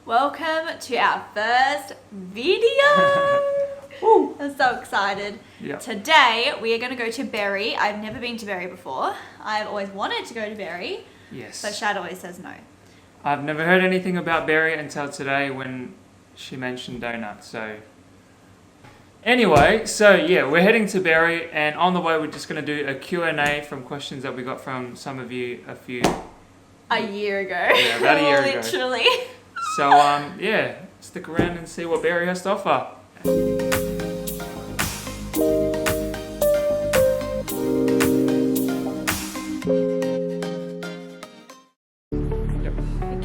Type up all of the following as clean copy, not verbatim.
Welcome to our first video. Woo. I'm so excited. Yep. Today we are going to go to Berry. I've never been to Berry before. I've always wanted to go to Berry. Yes. But Shad always says no. I've never heard anything about Berry until today when she mentioned donuts. So anyway, we're heading to Berry, and on the way we're just going to do a Q&A from questions that we got from some of you a year ago. Yeah, about a year ago. Literally. So stick around and see what Berry has to offer.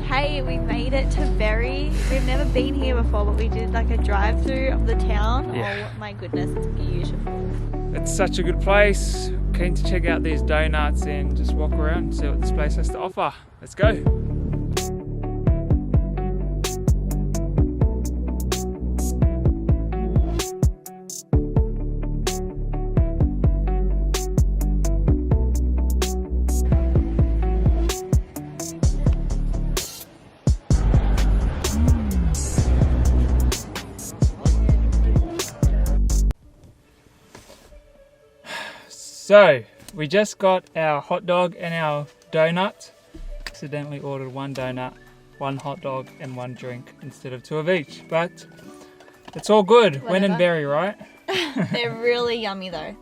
Okay, we made it to Berry. We've never been here before, but we did like a drive-through of the town. Yeah. Oh my goodness, it's beautiful. It's such a good place. Keen to check out these donuts and just walk around and see what this place has to offer. Let's go. So, we just got our hot dog and our donut. Accidentally ordered one donut, one hot dog and one drink instead of two of each. But it's all good. When in Berry, right? They're really yummy though.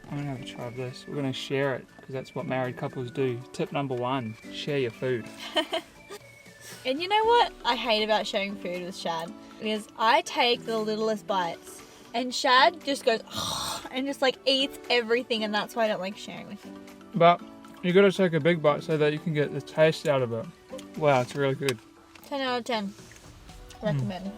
I'm gonna have a try of this. We're gonna share it because that's what married couples do. Tip number 1, share your food. And you know what I hate about sharing food with Shad? Because I take the littlest bites and Shad just goes and just like eats everything, and that's why I don't like sharing with him. But you gotta take a big bite so that you can get the taste out of it. Wow, it's really good. 10 out of 10. Recommend.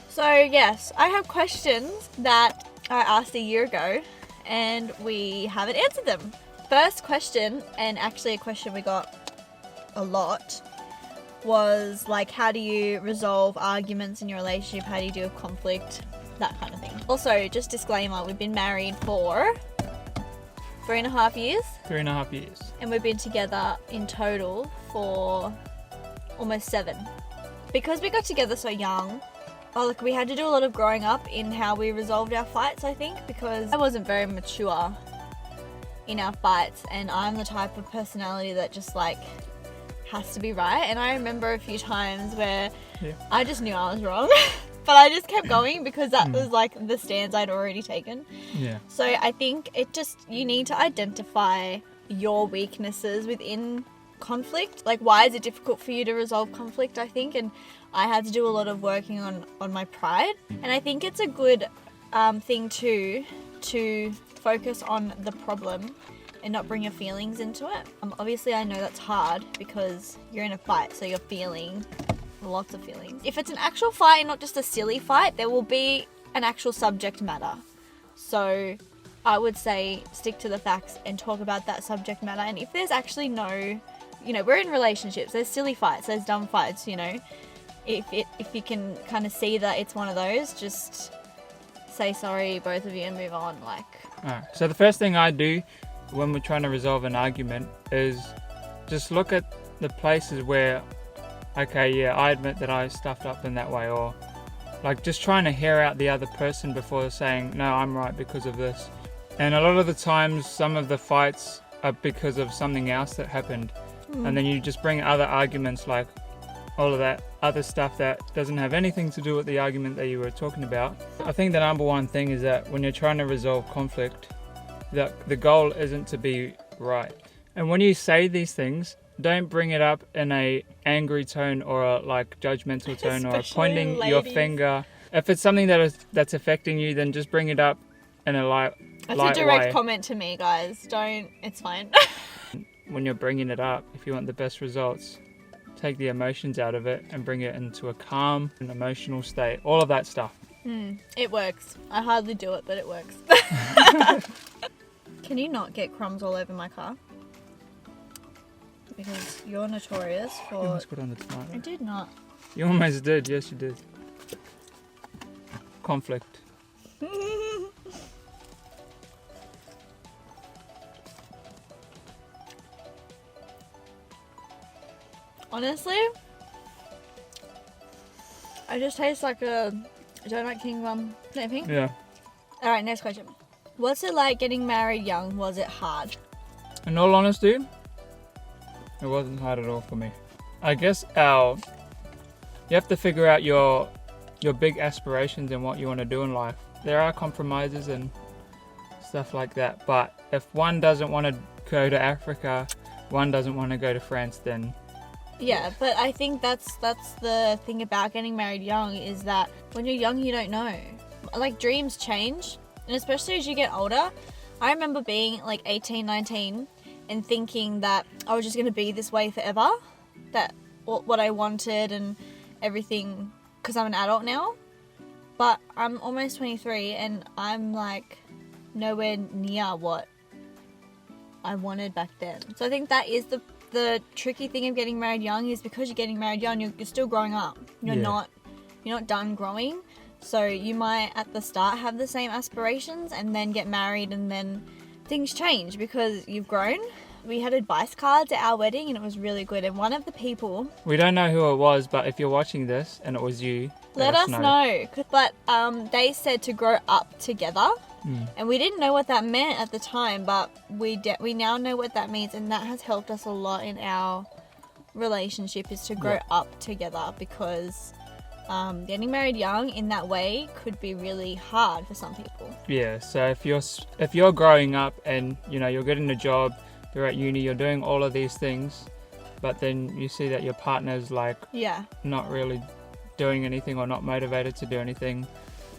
So yes, I have questions that I asked a year ago and we haven't answered them. First question, and actually a question we got a lot, was like, how do you resolve arguments in your relationship? How do you deal with conflict? That kind of thing. Also, just disclaimer, we've been married for 3.5 years. 3.5 years. And we've been together in total for almost 7. Because we got together so young, we had to do a lot of growing up in how we resolved our fights, I think, because I wasn't very mature in our fights, and I'm the type of personality that just like has to be right. And I remember a few times where I just knew I was wrong. But I just kept going because that was like the stance I'd already taken. Yeah. So I think you need to identify your weaknesses within conflict. Like, why is it difficult for you to resolve conflict, I think? And I had to do a lot of working on my pride. And I think it's a good thing to focus on the problem and not bring your feelings into it. Obviously, I know that's hard because you're in a fight, so you're feeling lots of feelings. If it's an actual fight and not just a silly fight, there will be an actual subject matter. So I would say stick to the facts and talk about that subject matter. And if there's actually we're in relationships, there's silly fights, there's dumb fights, if you can kind of see that it's one of those, just say sorry, both of you, and move on. Alright, so the first thing I do when we're trying to resolve an argument is just look at the places where I admit that I stuffed up in that way, or like just trying to hear out the other person before saying, no, I'm right because of this. And a lot of the times, some of the fights are because of something else that happened. And then you just bring other arguments, like all of that other stuff that doesn't have anything to do with the argument that you were talking about. I think the number one thing is that when you're trying to resolve conflict, the goal isn't to be right. And when you say these things, don't bring it up in a angry tone or a judgmental tone or pointing your finger. If it's something that's affecting you, then just bring it up in a light way. That's a direct comment to me, guys. It's fine. When you're bringing it up, if you want the best results, take the emotions out of it and bring it into a calm and emotional state. All of that stuff. It works. I hardly do it, but it works. Can you not get crumbs all over my car? Because you're notorious for... You almost got on the tomato. I did not. You almost did. Yes, you did. Conflict. Honestly, I just taste like a donut king bun. Same thing? Yeah. Alright, next question. What's it like getting married young? Was it hard? In all honesty, it wasn't hard at all for me. I guess you have to figure out your big aspirations and what you want to do in life. There are compromises and stuff like that, but if one doesn't want to go to Africa, one doesn't want to go to France, then Yeah, but I think that's the thing about getting married young is that when you're young, you don't know. Like, dreams change, and especially as you get older. I remember being like 18, 19 and thinking that I was just going to be this way forever, that what I wanted and everything, because I'm an adult now. But I'm almost 23 and I'm like nowhere near what I wanted back then. So I think that is the tricky thing of getting married young, is because you're getting married young, you're still growing up. You're not done growing. So you might at the start have the same aspirations and then get married and then things change because you've grown. We had advice cards at our wedding and it was really good. And one of the people... We don't know who it was, but if you're watching this and it was you, let us know. But they said to grow up together. And we didn't know what that meant at the time, but we now know what that means, and that has helped us a lot in our relationship, is to grow up together, because getting married young in that way could be really hard for some people. Yeah, so if you're growing up and you're getting a job, you're at uni, you're doing all of these things, but then you see that your partner's like not really doing anything or not motivated to do anything.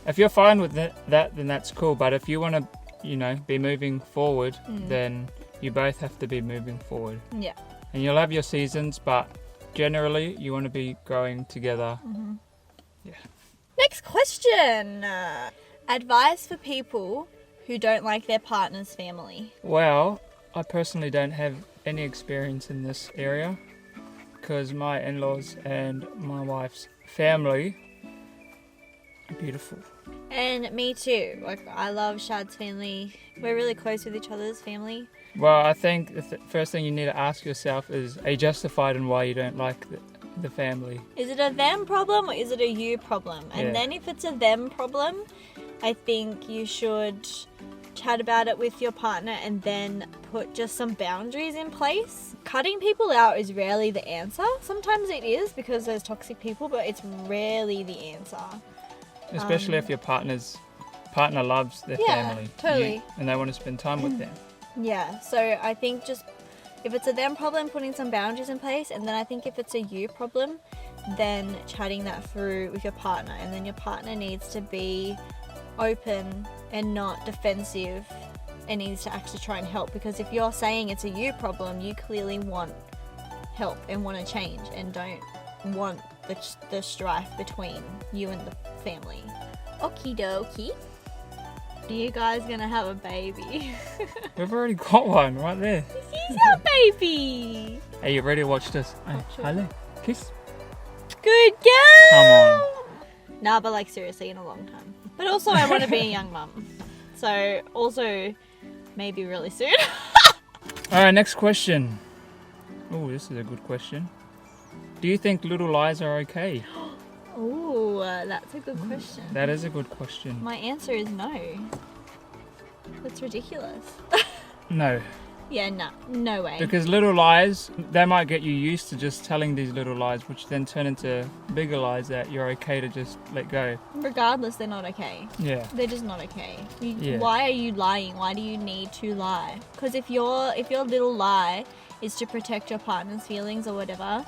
If you're fine with that, then that's cool. But if you want to, be moving forward, then you both have to be moving forward. Yeah. And you'll have your seasons, but generally you want to be growing together. Mm-hmm. Yeah. Next question. Advice for people who don't like their partner's family. Well, I personally don't have any experience in this area because my in-laws and my wife's family, beautiful. And me too. Like, I love Shad's family. We're really close with each other's family. Well, I think the first thing you need to ask yourself is, are you justified in why you don't like the family? Is it a them problem or is it a you problem? And then if it's a them problem, I think you should chat about it with your partner and then put just some boundaries in place. Cutting people out is rarely the answer. Sometimes it is because there's toxic people, but it's rarely the answer. Especially if your partner loves their family. Totally. And they want to spend time with them. Yeah, so I think just if it's a them problem, putting some boundaries in place, and then I think if it's a you problem, then chatting that through with your partner, and then your partner needs to be open and not defensive and needs to actually try and help, because if you're saying it's a you problem, you clearly want help and want to change and don't want the strife between you and the family. Okie dokie. Are you guys gonna have a baby? We've already got one right there. He's our baby. Hey, you ready to watch this? Hey, hello. Kiss. Good girl. Come on. Nah, but like seriously, in a long time. But also I want to be a young mum. So also maybe really soon. Alright, next question. Oh, this is a good question. Do you think little lies are okay? Oh, that's a good question. That is a good question. My answer is no. That's ridiculous. No. Yeah, no way. Because little lies, they might get you used to just telling these little lies, which then turn into bigger lies that you're okay to just let go. Regardless, they're not okay. Yeah. They're just not okay. Why are you lying? Why do you need to lie? Because if your little lie is to protect your partner's feelings or whatever,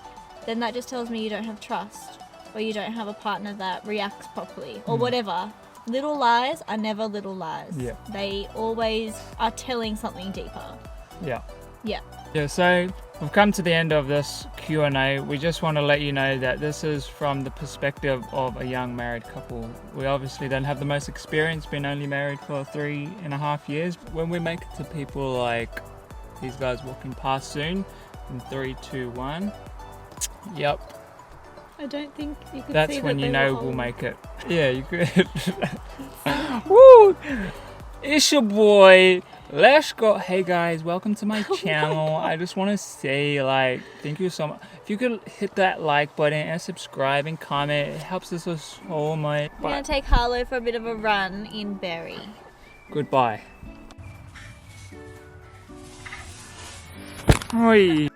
then that just tells me you don't have trust, or you don't have a partner that reacts properly, or whatever. Little lies are never little lies. Yeah. They always are telling something deeper. Yeah. Yeah. Yeah, so we've come to the end of this Q&A. We just want to let you know that this is from the perspective of a young married couple. We obviously don't have the most experience, been only married for 3.5 years. When we make it to people like these guys walking past soon, in 3, 2, 1. Yep. I don't think you could see That's when you know we'll old. make it. Yeah, you could. Woo! It's your boy, Let's go. Hey guys, welcome to my channel. I just want to say, like, thank you so much. If you could hit that like button and subscribe and comment, it helps us so much. We're gonna take Harlow for a bit of a run in Berry. Goodbye. Oi.